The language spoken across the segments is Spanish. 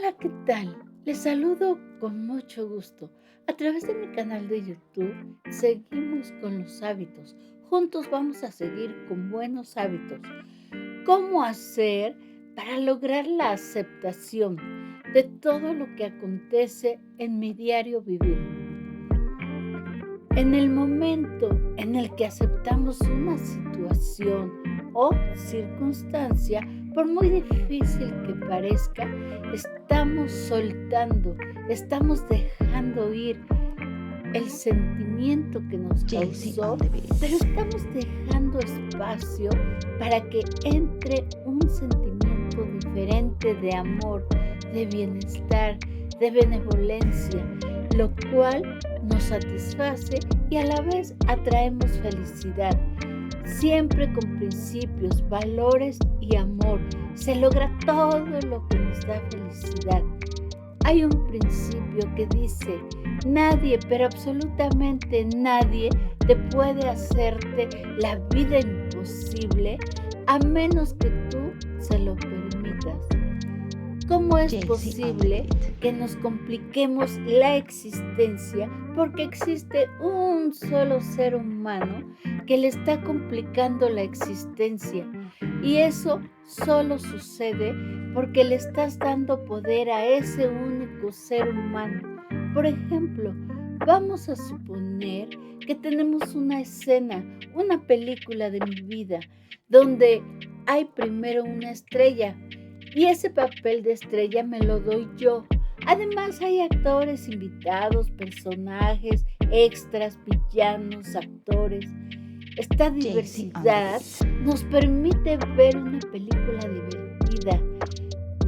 Hola, ¿qué tal? Les saludo con mucho gusto. A través de mi canal de YouTube seguimos con los hábitos. Juntos vamos a seguir con buenos hábitos. ¿Cómo hacer para lograr la aceptación de todo lo que acontece en mi diario vivir? En el momento en el que aceptamos una situación o circunstancia, por muy difícil que parezca, estamos soltando, estamos dejando ir el sentimiento que nos Jay-Z causó, on the pero beat. estamos dejando espacio para que entre un sentimiento diferente de amor, de bienestar, de benevolencia, lo cual nos satisface y a la vez atraemos felicidad. Siempre con principios, valores y amor se logra todo lo que nos da felicidad. Hay un principio que dice, nadie, pero absolutamente nadie te puede hacerte la vida imposible a menos que tú se lo permitas. ¿Cómo es Jay-Z on the posible beat. que nos compliquemos la existencia porque existe un solo ser humano que le está complicando la existencia? Y eso solo sucede porque le estás dando poder a ese único ser humano. Por ejemplo, vamos a suponer que tenemos una escena, una película de mi vida, donde hay primero una estrella y ese papel de estrella me lo doy yo. Además hay actores invitados, personajes, extras, villanos, actores. Esta Jay-Z on the diversidad beat. nos permite ver una película divertida,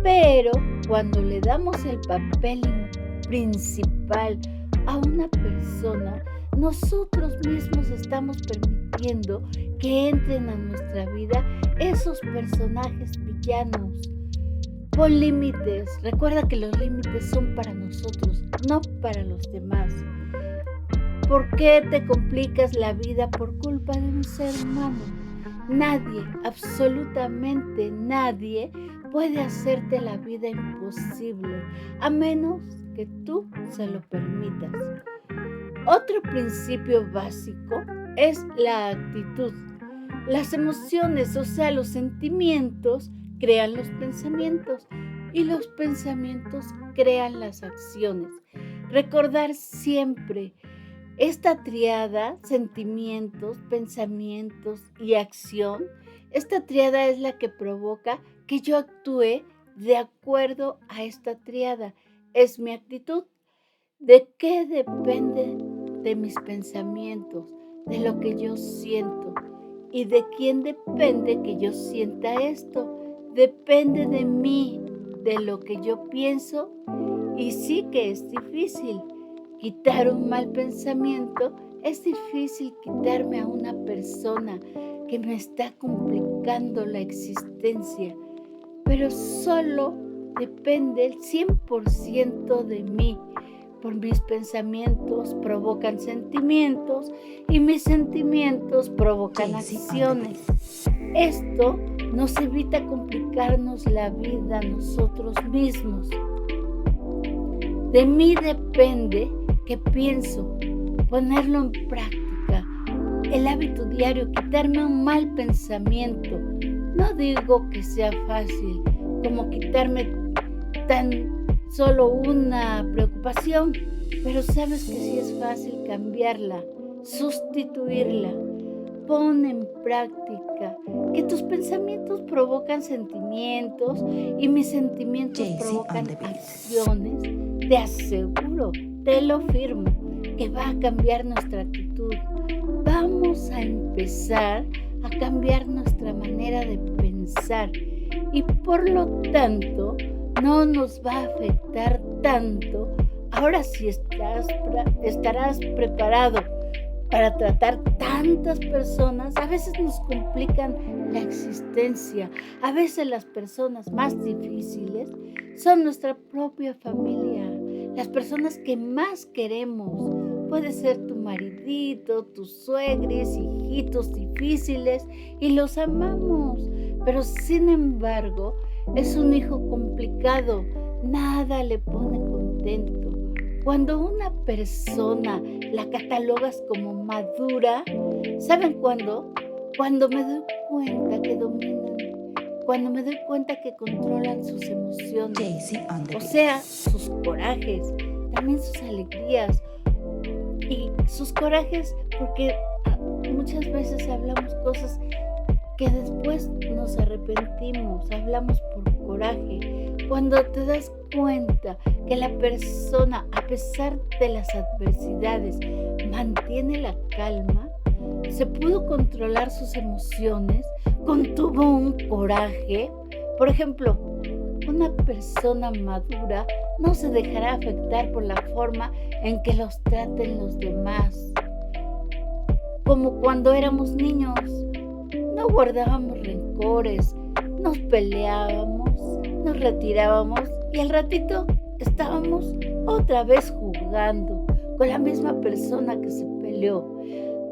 pero cuando le damos el papel principal a una persona, nosotros mismos estamos permitiendo que entren a nuestra vida esos personajes villanos. Pon límites. Recuerda que los límites son para nosotros, no para los demás. ¿Por qué te complicas la vida por culpa de un ser humano? Nadie, absolutamente nadie, puede hacerte la vida imposible, a menos que tú se lo permitas. Otro principio básico es la actitud. Las emociones, o sea, los sentimientos, crean los pensamientos y los pensamientos crean las acciones. Recordar siempre esta triada, sentimientos, pensamientos y acción, esta triada es la que provoca que yo actúe de acuerdo a esta triada. Es mi actitud. ¿De qué depende? De mis pensamientos, de lo que yo siento. ¿Y de quién depende que yo sienta esto? Depende de mí, de lo que yo pienso. Y sí que es difícil quitar un mal pensamiento, es difícil quitarme a una persona que me está complicando la existencia, pero solo depende el 100% de mí. Por mis pensamientos provocan sentimientos y mis sentimientos provocan Jay-Z on the acciones. beat. Esto nos evita complicarnos la vida a nosotros mismos. De mí depende que pienso, ponerlo en práctica. El hábito diario, quitarme un mal pensamiento. No digo que sea fácil como quitarme tan solo una preocupación, pero sabes que sí es fácil cambiarla, sustituirla. Pon en práctica que tus pensamientos provocan sentimientos y mis sentimientos Jay-Z on provocan the beat. acciones. Te aseguro, te lo firmo, que va a cambiar nuestra actitud. Vamos a empezar a cambiar nuestra manera de pensar y por lo tanto no nos va a afectar tanto. Ahora sí estarás preparado para tratar tantas personas. A veces nos complican la existencia. A veces las personas más difíciles son nuestra propia familia, las personas que más queremos. Puede ser tu maridito, tus suegres, hijitos difíciles y los amamos, pero sin embargo es un hijo complicado. nada le pone contento. Cuando una persona la catalogas como madura, ¿saben cuándo? Cuando me doy cuenta que dominan, cuando me doy cuenta que controlan sus emociones, Daisy on the o beat. sea, sus corajes, también sus alegrías y sus corajes, porque muchas veces hablamos cosas que después nos arrepentimos, hablamos por coraje. Cuando te das cuenta que la persona, a pesar de las adversidades, mantiene la calma, se pudo controlar sus emociones, contuvo un coraje. Por ejemplo, una persona madura no se dejará afectar por la forma en que los traten los demás. Como cuando éramos niños, no guardábamos rencores, nos peleábamos, nos retirábamos y al ratito estábamos otra vez jugando con la misma persona que se peleó.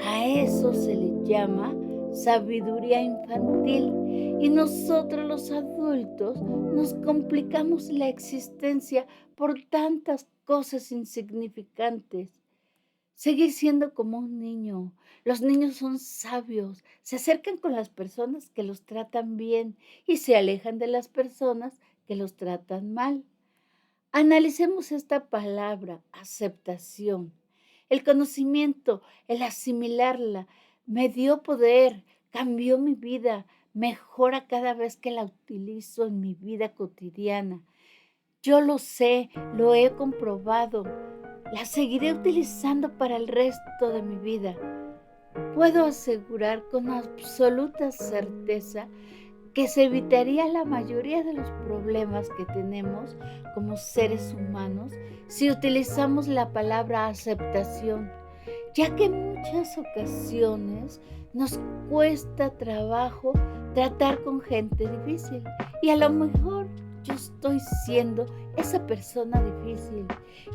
A eso se le llama sabiduría infantil y nosotros los adultos nos complicamos la existencia por tantas cosas insignificantes. Seguir siendo como un niño. Los niños son sabios, se acercan con las personas que los tratan bien y se alejan de las personas que los tratan mal. Analicemos esta palabra, aceptación. El conocimiento, el asimilarla, me dio poder, cambió mi vida, mejora cada vez que la utilizo en mi vida cotidiana. Yo lo sé, lo he comprobado, la seguiré utilizando para el resto de mi vida. Puedo asegurar con absoluta certeza que se evitaría la mayoría de los problemas que tenemos como seres humanos si utilizamos la palabra aceptación, ya que en muchas ocasiones nos cuesta trabajo tratar con gente difícil y a lo mejor yo estoy siendo esa persona difícil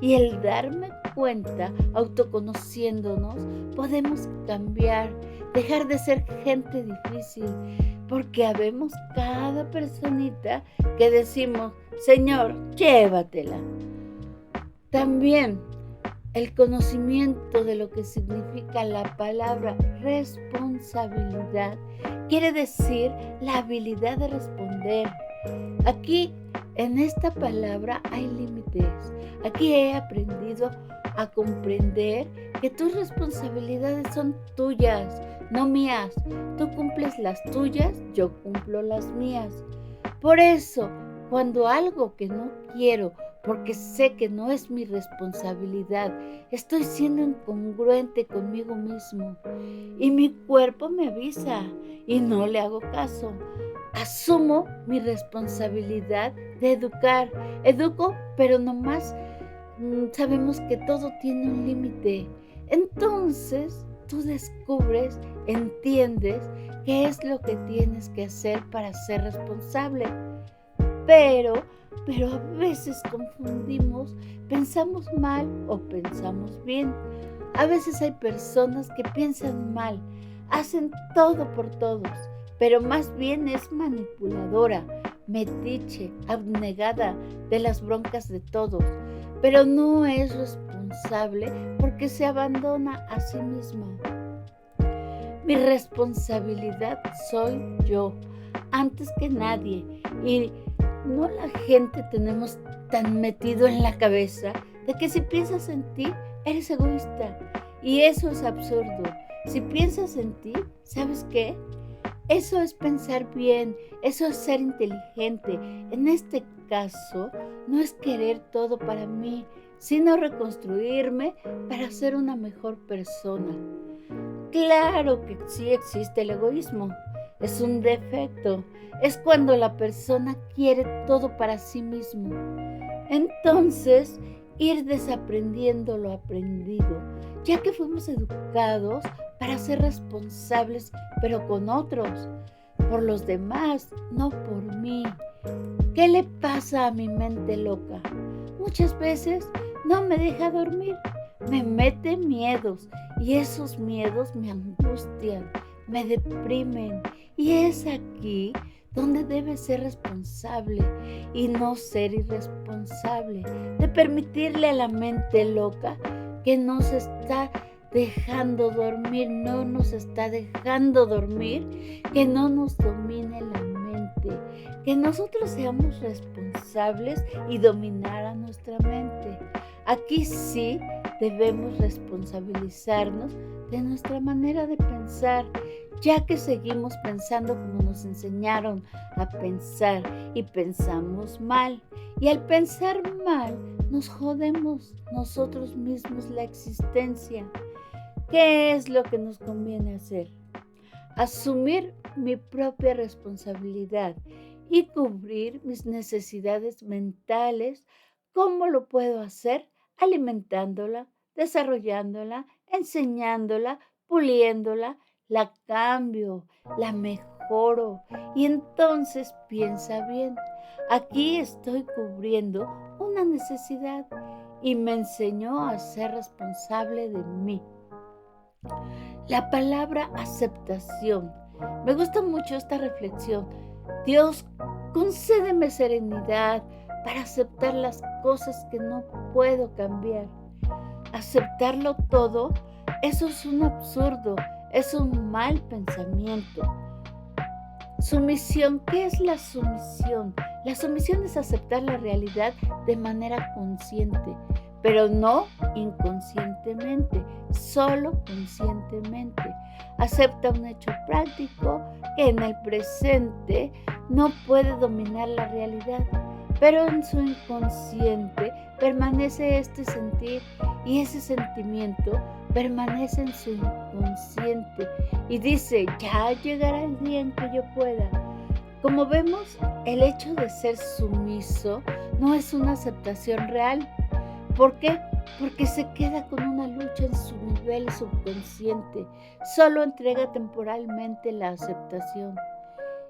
y el darme cuenta, autoconociéndonos, podemos cambiar, dejar de ser gente difícil, porque habemos cada personita que decimos, Señor, llévatela. También el conocimiento de lo que significa la palabra responsabilidad quiere decir la habilidad de responder. Aquí, en esta palabra, hay límites. Aquí he aprendido a comprender que tus responsabilidades son tuyas, no mías. Tú cumples las tuyas, yo cumplo las mías. Por eso, cuando algo que no quiero, porque sé que no es mi responsabilidad, estoy siendo incongruente conmigo mismo y mi cuerpo me avisa y no le hago caso. Asumo mi responsabilidad de educar. Educo, pero nomás sabemos que todo tiene un límite. Entonces, tú descubres, entiendes qué es lo que tienes que hacer para ser responsable. Pero a veces confundimos, pensamos mal o pensamos bien. A veces hay personas que piensan mal, hacen todo por todos, pero más bien es manipuladora, metiche, abnegada de las broncas de todos, pero no es responsable porque se abandona a sí misma. Mi responsabilidad soy yo, antes que nadie, y no la gente tenemos tan metido en la cabeza de que si piensas en ti, eres egoísta, y eso es absurdo. Si piensas en ti, ¿sabes qué? Eso es pensar bien, eso es ser inteligente. En este caso, no es querer todo para mí, sino reconstruirme para ser una mejor persona. Claro que sí existe el egoísmo, es un defecto, es cuando la persona quiere todo para sí mismo. Entonces, ir desaprendiendo lo aprendido, ya que fuimos educados para ser responsables, pero con otros, por los demás, no por mí. ¿Qué le pasa a mi mente loca? Muchas veces no me deja dormir, me mete miedos y esos miedos me angustian, me deprimen. Y es aquí donde debes ser responsable y no ser irresponsable, de permitirle a la mente loca que nos está dejando dormir, no nos está dejando dormir, que no nos domine la mente, que nosotros seamos responsables y dominar a nuestra mente. Aquí sí debemos responsabilizarnos de nuestra manera de pensar, ya que seguimos pensando como nos enseñaron a pensar y pensamos mal. Y al pensar mal, nos jodemos nosotros mismos la existencia. ¿Qué es lo que nos conviene hacer? Asumir mi propia responsabilidad y cubrir mis necesidades mentales. ¿Cómo lo puedo hacer? Alimentándola, desarrollándola, enseñándola, puliéndola, la cambio, la mejoro. Y entonces piensa bien, aquí estoy cubriendo una necesidad y me enseñó a ser responsable de mí. La palabra aceptación. Me gusta mucho esta reflexión. Dios, concédeme serenidad para aceptar las cosas que no puedo cambiar. Aceptarlo todo, eso es un absurdo, es un mal pensamiento. Sumisión, ¿qué es la sumisión? La sumisión es aceptar la realidad de manera consciente, pero no inconscientemente, solo conscientemente. Acepta un hecho práctico que en el presente no puede dominar la realidad, pero en su inconsciente permanece este sentir y ese sentimiento permanece en su inconsciente y dice, ya llegará el día en que yo pueda. Como vemos, el hecho de ser sumiso no es una aceptación real. ¿Por qué? Porque se queda con una lucha en su nivel subconsciente. Solo entrega temporalmente la aceptación.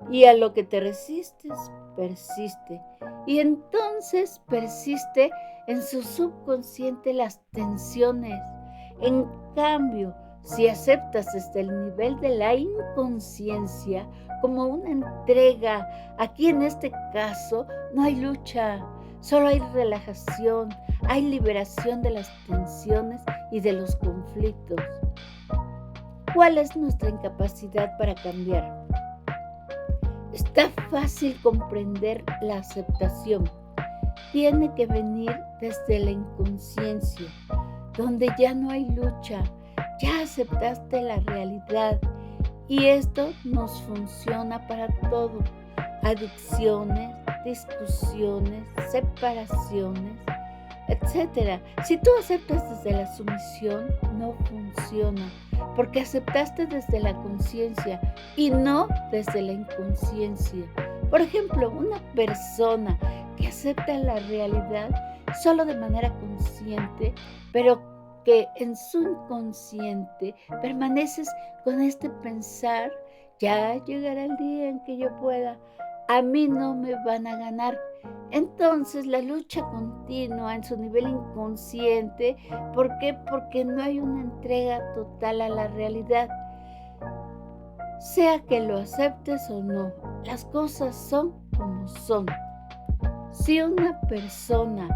Y a lo que te resistes, persiste. Y entonces persiste en su subconsciente las tensiones. En cambio, si aceptas desde el nivel de la inconsciencia como una entrega, aquí en este caso no hay lucha, solo hay relajación, hay liberación de las tensiones y de los conflictos. ¿Cuál es nuestra incapacidad para cambiar? Está fácil comprender la aceptación. Tiene que venir desde la inconsciencia, donde ya no hay lucha, ya aceptaste la realidad y esto nos funciona para todo. Adicciones, discusiones, separaciones, etcétera. Si tú aceptas desde la sumisión, no funciona, porque aceptaste desde la conciencia y no desde la inconsciencia. Por ejemplo, una persona que acepta la realidad solo de manera consciente, pero que en su inconsciente permaneces con este pensar, ya llegará el día en que yo pueda, a mí no me van a ganar. Entonces la lucha continua en su nivel inconsciente, ¿por qué? Porque no hay una entrega total a la realidad. Sea que lo aceptes o no, las cosas son como son. Si una persona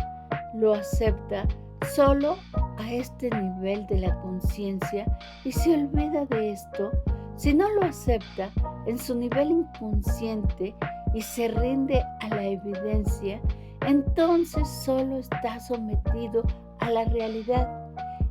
lo acepta solo a este nivel de la conciencia y se olvida de esto, si no lo acepta en su nivel inconsciente y se rinde a la evidencia, entonces solo está sometido a la realidad.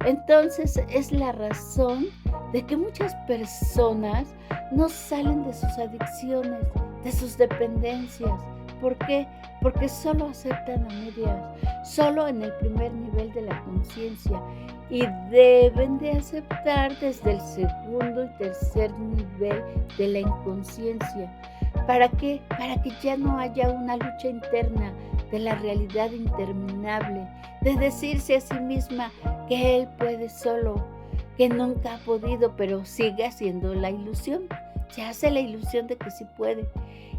Entonces es la razón de que muchas personas no salen de sus adicciones, de sus dependencias. ¿Por qué? Porque solo aceptan a medias, solo en el primer nivel de la conciencia y deben de aceptar desde el segundo y tercer nivel de la inconsciencia. ¿Para qué? Para que ya no haya una lucha interna de la realidad interminable, de decirse a sí misma que él puede solo, que nunca ha podido, pero sigue haciendo la ilusión. Se hace la ilusión de que sí puede.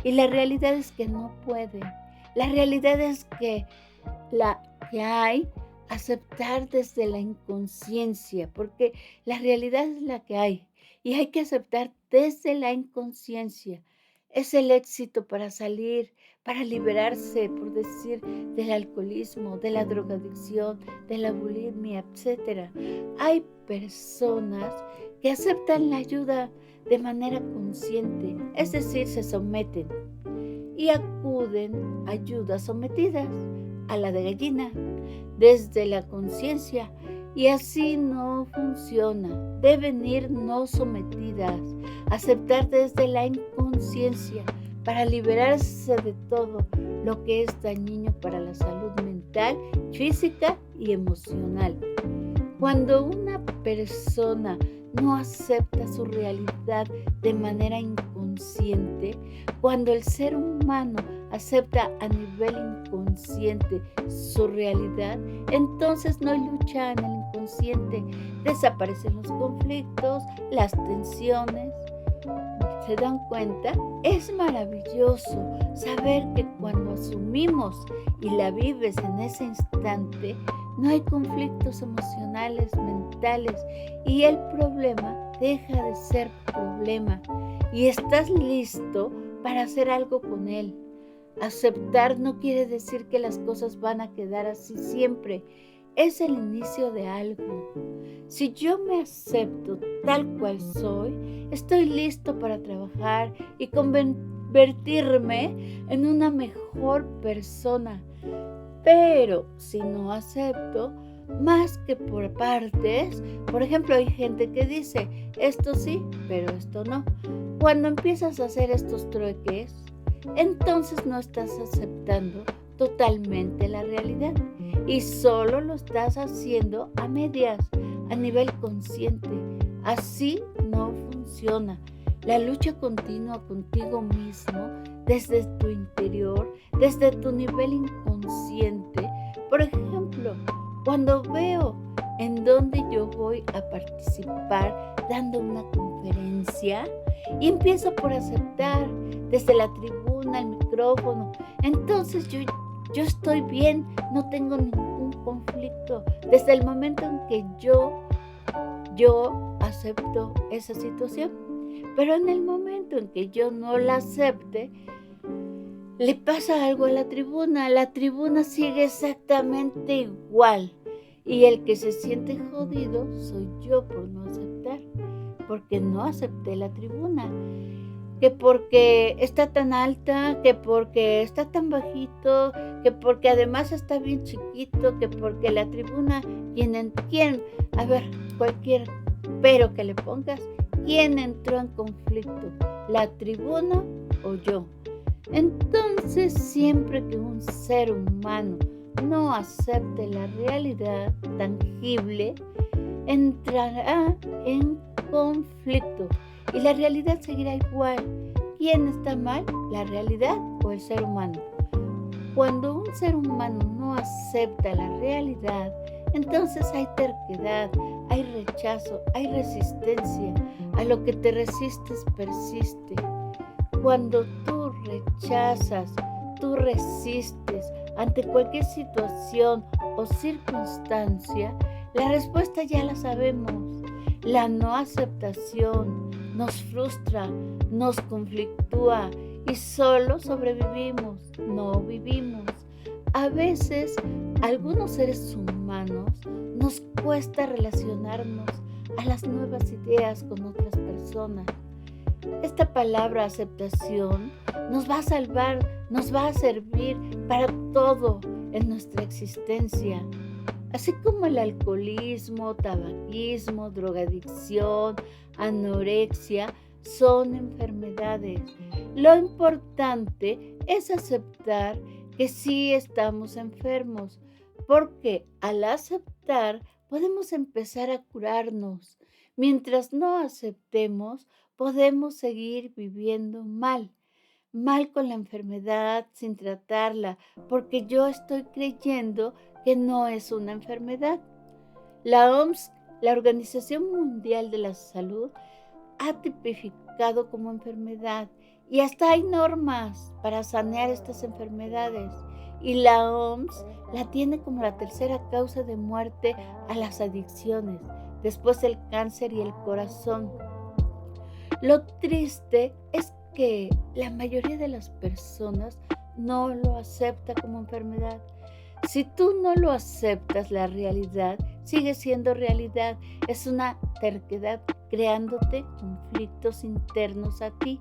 Y la realidad es que no puede. La realidad es que la que hay, aceptar desde la inconsciencia, porque la realidad es la que hay. Y hay que aceptar desde la inconsciencia. es el éxito para salir, para liberarse, por decir, del alcoholismo, de la drogadicción, de la bulimia, etcétera. Hay personas que aceptan la ayuda de manera consciente, es decir, se someten y acuden a ayudas sometidas a la de gallina desde la conciencia, y así no funciona. Deben ir no sometidas, aceptar desde la inconsciencia para liberarse de todo lo que es dañino para la salud mental, física y emocional. Cuando una persona no acepta su realidad de manera inconsciente, cuando el ser humano acepta a nivel inconsciente su realidad, entonces no hay lucha en el inconsciente, desaparecen los conflictos, las tensiones. ¿Se dan cuenta? Es maravilloso saber que cuando asumimos y la vives en ese instante, no hay conflictos emocionales, mentales, y el problema deja de ser problema y estás listo para hacer algo con él. Aceptar no quiere decir que las cosas van a quedar así siempre. Es el inicio de algo. Si yo me acepto tal cual soy, estoy listo para trabajar y convertirme en una mejor persona. Pero si no acepto, más que por partes, por ejemplo, hay gente que dice, esto sí, pero esto no. Cuando empiezas a hacer estos trueques, entonces no estás aceptando totalmente la realidad y solo lo estás haciendo a medias, a nivel consciente. Así no funciona. La lucha continua contigo mismo, desde tu interior, desde tu nivel inconsciente. Por ejemplo, cuando veo en donde yo voy a participar dando una conferencia y empiezo por aceptar desde la tribuna, el micrófono, entonces yo estoy bien, no tengo ningún conflicto. Desde el momento en que yo acepto esa situación. Pero en el momento en que yo no la acepte, le pasa algo a la tribuna sigue exactamente igual. Y el que se siente jodido soy yo por no aceptar, porque no acepté la tribuna. Que porque está tan alta, que porque está tan bajito, que porque además está bien chiquito, que porque la tribuna, a ver, cualquier pero que le pongas, ¿quién entró en conflicto? ¿La tribuna o yo? Entonces, siempre que un ser humano no acepte la realidad tangible, entrará en conflicto y la realidad seguirá igual. ¿Quién está mal? ¿La realidad o el ser humano? Cuando un ser humano no acepta la realidad, entonces hay terquedad, hay rechazo, hay resistencia. A lo que te resistes persiste. Cuando tú rechazas, tú resistes ante cualquier situación o circunstancia, la respuesta ya la sabemos. La no aceptación nos frustra, nos conflictúa y solo sobrevivimos, no vivimos. A veces, algunos seres humanos nos cuesta relacionarnos a las nuevas ideas con otras personas. Esta palabra aceptación nos va a salvar, nos va a servir para todo en nuestra existencia. Así como el alcoholismo, tabaquismo, drogadicción, anorexia, son enfermedades. Lo importante es aceptar que sí estamos enfermos, porque al aceptar podemos empezar a curarnos. Mientras no aceptemos, podemos seguir viviendo mal con la enfermedad sin tratarla, porque yo estoy creyendo que no es una enfermedad. La OMS, la Organización Mundial de la Salud, ha tipificado como enfermedad y hasta hay normas para sanear estas enfermedades. Y la OMS la tiene como la tercera causa de muerte a las adicciones, después el cáncer y el corazón. Lo triste es que la mayoría de las personas no lo acepta como enfermedad. Si tú no lo aceptas, la realidad sigue siendo realidad. Es una terquedad creándote conflictos internos a ti.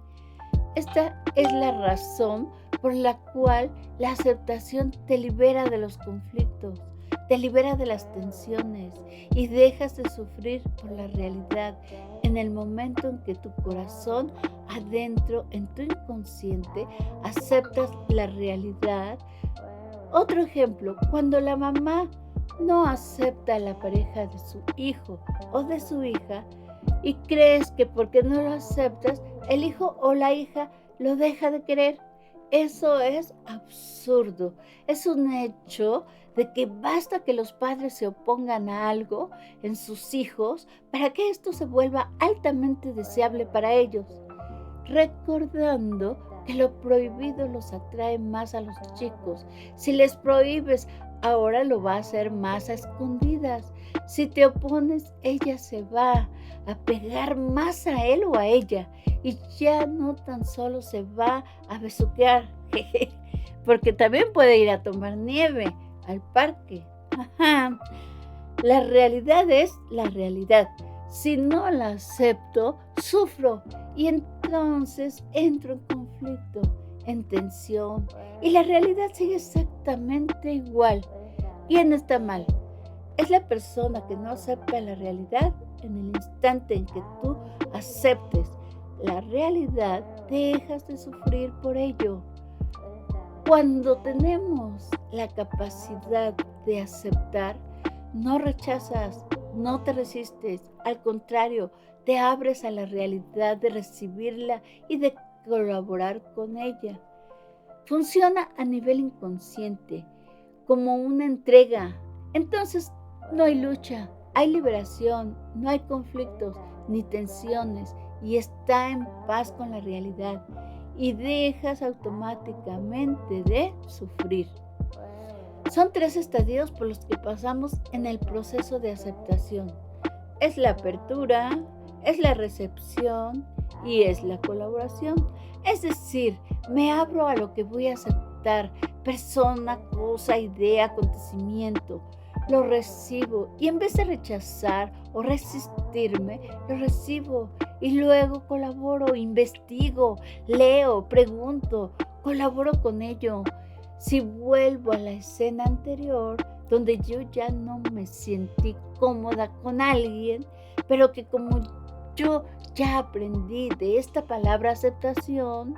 Esta es la razón por la cual la aceptación te libera de los conflictos, te libera de las tensiones y dejas de sufrir por la realidad en el momento en que tu corazón adentro, en tu inconsciente, aceptas la realidad. Otro ejemplo, cuando la mamá no acepta a la pareja de su hijo o de su hija y crees que porque no lo aceptas, el hijo o la hija lo deja de querer. Eso es absurdo. Es un hecho de que basta que los padres se opongan a algo en sus hijos para que esto se vuelva altamente deseable para ellos, recordando que lo prohibido los atrae más a los chicos. Si les prohíbes, ahora lo va a hacer más a escondidas. Si te opones, ella se va a pegar más a él o a ella y ya no tan solo se va a besuquear, porque también puede ir a tomar nieve al parque. Ajá. La realidad es la realidad. Si no la acepto, sufro y entonces entro en conflicto, en tensión y la realidad sigue exactamente igual. ¿Quién está mal? Es la persona que no acepta la realidad. En el instante en que tú aceptes la realidad, dejas de sufrir por ello. Cuando tenemos la capacidad de aceptar, no rechazas, no te resistes, al contrario, te abres a la realidad de recibirla y de colaborar con ella. Funciona a nivel inconsciente, como una entrega. Entonces no hay lucha, hay liberación, no hay conflictos ni tensiones y está en paz con la realidad y dejas automáticamente de sufrir. Son 3 estadios por los que pasamos en el proceso de aceptación. Es la apertura, es la recepción y es la colaboración. Es decir, me abro a lo que voy a aceptar, persona, cosa, idea, acontecimiento. Lo recibo y en vez de rechazar o resistirme, lo recibo y luego colaboro, investigo, leo, pregunto, colaboro con ello. Si vuelvo a la escena anterior, donde yo ya no me sentí cómoda con alguien, pero que como yo ya aprendí de esta palabra aceptación,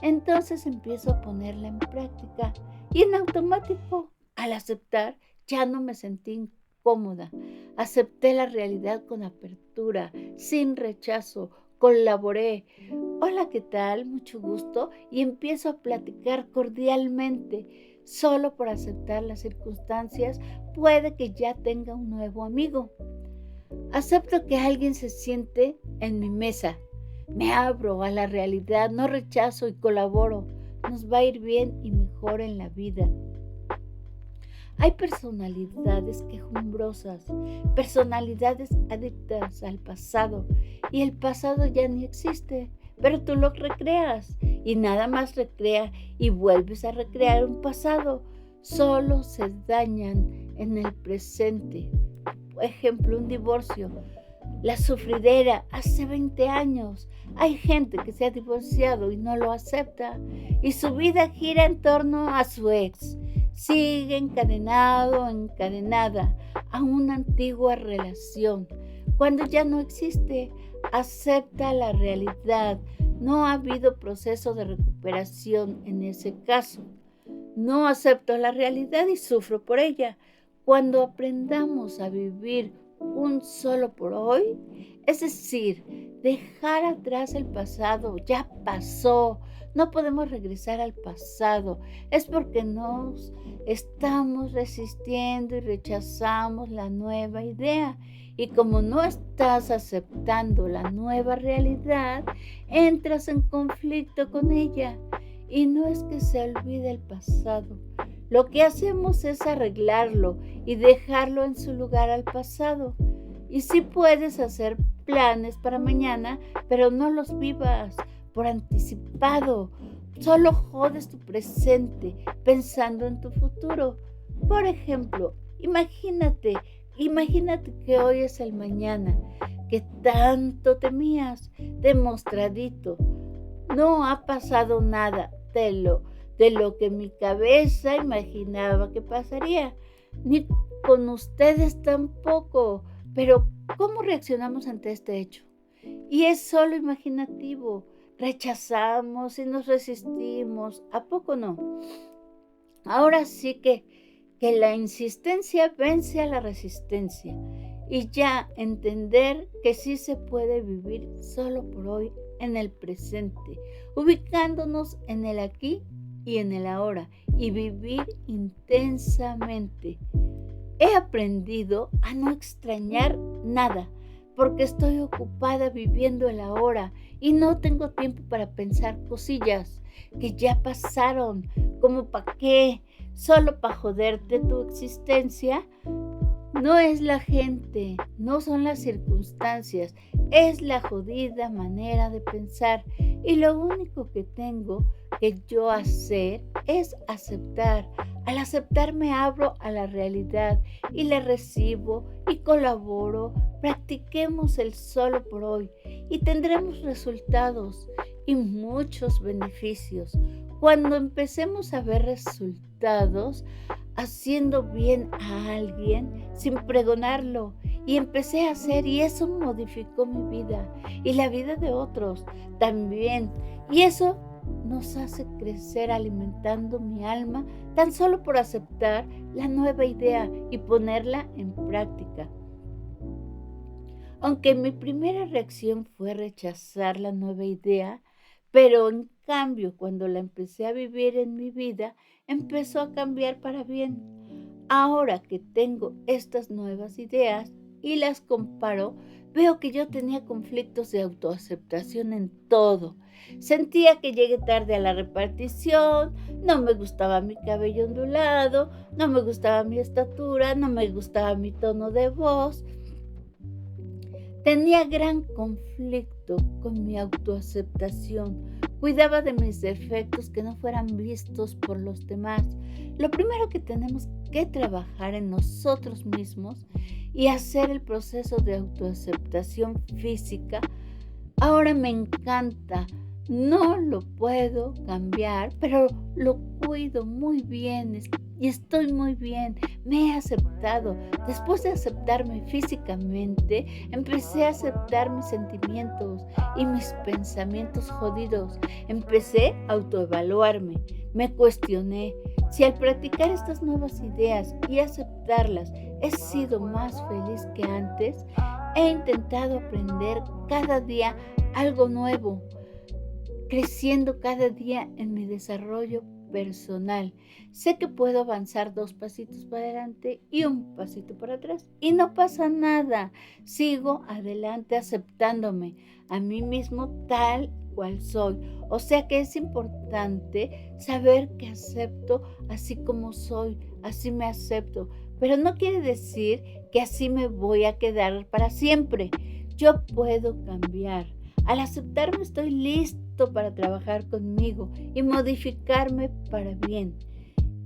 entonces empiezo a ponerla en práctica y en automático, al aceptar, ya no me sentí incómoda. Acepté la realidad con apertura, sin rechazo, colaboré. Hola, ¿qué tal? Mucho gusto. Y empiezo a platicar cordialmente. Solo por aceptar las circunstancias, puede que ya tenga un nuevo amigo. Acepto que alguien se siente en mi mesa. Me abro a la realidad, no rechazo y colaboro. Nos va a ir bien y mejor en la vida. Hay personalidades quejumbrosas, personalidades adictas al pasado y el pasado ya ni existe, pero tú lo recreas y nada más recrea y vuelves a recrear un pasado. Solo se dañan en el presente. Por ejemplo, un divorcio. La sufridera hace 20 años. Hay gente que se ha divorciado y no lo acepta y su vida gira en torno a su ex. Sigue encadenado o encadenada a una antigua relación. Cuando ya no existe, acepta la realidad. No ha habido proceso de recuperación en ese caso. No acepto la realidad y sufro por ella. Cuando aprendamos a vivir un solo por hoy, es decir, dejar atrás el pasado, ya pasó. No podemos regresar al pasado. Es porque nos estamos resistiendo y rechazamos la nueva idea. Y como no estás aceptando la nueva realidad, entras en conflicto con ella. Y no es que se olvide el pasado. Lo que hacemos es arreglarlo y dejarlo en su lugar al pasado. Y sí puedes hacer planes para mañana, pero no los vivas, por anticipado. Solo jodes tu presente pensando en tu futuro. Por ejemplo, imagínate que hoy es el mañana, que tanto temías, demostradito. No ha pasado nada de lo que mi cabeza imaginaba que pasaría, ni con ustedes tampoco. Pero, ¿cómo reaccionamos ante este hecho? Y es solo imaginativo. Rechazamos y nos resistimos. ¿A poco no? Ahora sí que la insistencia vence a la resistencia y ya entender que sí se puede vivir solo por hoy en el presente, ubicándonos en el aquí y en el ahora y vivir intensamente. He aprendido a no extrañar nada porque estoy ocupada viviendo el ahora y no tengo tiempo para pensar cosillas que ya pasaron, como para qué, solo para joderte tu existencia. No es la gente, no son las circunstancias, es la jodida manera de pensar. Y lo único que tengo que yo hacer es aceptar. Al aceptar me abro a la realidad y la recibo y colaboro. Practiquemos el solo por hoy y tendremos resultados y muchos beneficios. Cuando empecemos a ver resultados, haciendo bien a alguien sin pregonarlo. Y empecé a hacer y eso modificó mi vida y la vida de otros también. Y eso nos hace crecer alimentando mi alma tan solo por aceptar la nueva idea y ponerla en práctica. Aunque mi primera reacción fue rechazar la nueva idea, pero en cambio cuando la empecé a vivir en mi vida, empezó a cambiar para bien. Ahora que tengo estas nuevas ideas y las comparo, veo que yo tenía conflictos de autoaceptación en todo. Sentía que llegué tarde a la repartición, no me gustaba mi cabello ondulado, no me gustaba mi estatura, no me gustaba mi tono de voz. Tenía gran conflicto con mi autoaceptación. Cuidaba de mis defectos que no fueran vistos por los demás. Lo primero que tenemos que trabajar en nosotros mismos y hacer el proceso de autoaceptación física. Ahora me encanta. No lo puedo cambiar, pero lo cuido muy bien y estoy muy bien. Me he aceptado. Después de aceptarme físicamente, empecé a aceptar mis sentimientos y mis pensamientos jodidos. Empecé a autoevaluarme. Me cuestioné si al practicar estas nuevas ideas y aceptarlas he sido más feliz que antes. He intentado aprender cada día algo nuevo, creciendo cada día en mi desarrollo personal. Sé que puedo avanzar 2 pasitos para adelante y 1 pasito para atrás. Y no pasa nada. Sigo adelante aceptándome a mí mismo tal cual soy. O sea que es importante saber que acepto así como soy, así me acepto. Pero no quiere decir que así me voy a quedar para siempre. Yo puedo cambiar. Al aceptarme estoy listo para trabajar conmigo y modificarme para bien.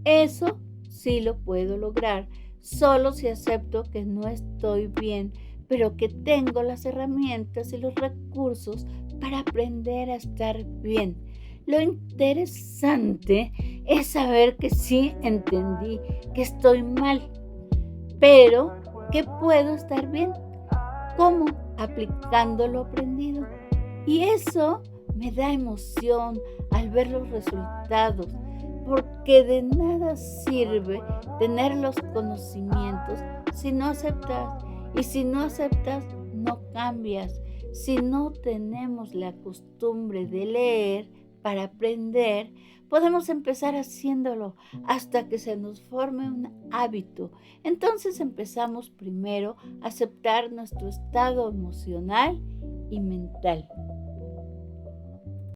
Eso sí lo puedo lograr, solo si acepto que no estoy bien, pero que tengo las herramientas y los recursos para aprender a estar bien. Lo interesante es saber que sí entendí que estoy mal, pero que puedo estar bien. ¿Cómo? Aplicando lo aprendido. Y eso me da emoción al ver los resultados, porque de nada sirve tener los conocimientos si no aceptas. Y si no aceptas, no cambias. Si no tenemos la costumbre de leer para aprender, podemos empezar haciéndolo hasta que se nos forme un hábito. Entonces empezamos primero a aceptar nuestro estado emocional y mental.